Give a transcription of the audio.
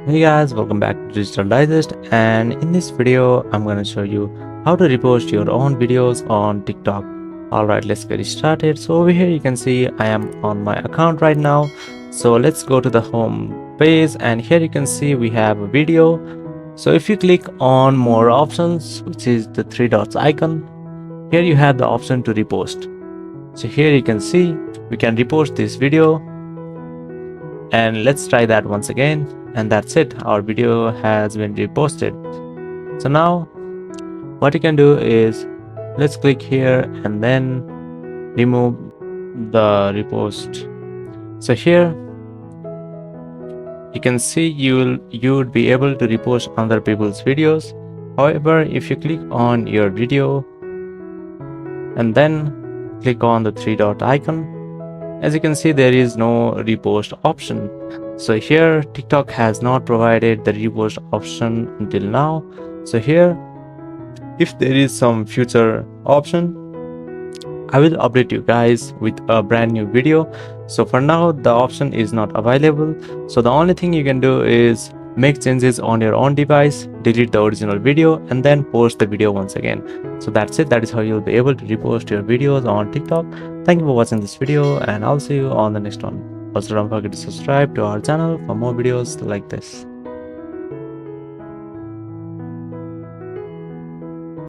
Hey guys, welcome back to Digital Digest, and in this video I'm going to show you how to repost your own videos on TikTok. Alright, let's get started. So over here you can see I am on my account right now. So let's go to the home page, and here you can see we have a video. So if you click on more options, which is the three dots icon, here you have the option to repost. So here you can see we can repost this video, and let's try that once again, and that's it, our video has been reposted. So now what you can do is let's click here and then remove the repost. So here you can see you would be able to repost other people's videos. However, if you click on your video and then click on the three dot icon, as you can see there is no repost option. So here TikTok has not provided the repost option until now. So here, if there is some future option, I will update you guys with a brand new video. So for now the option is not available. So the only thing you can do is make changes on your own device, delete the original video, and then post the video once again. So that's it. That is how you'll be able to repost your videos on TikTok. Thank you for watching this video, and I'll see you on the next one. Also, don't forget to subscribe to our channel for more videos like this.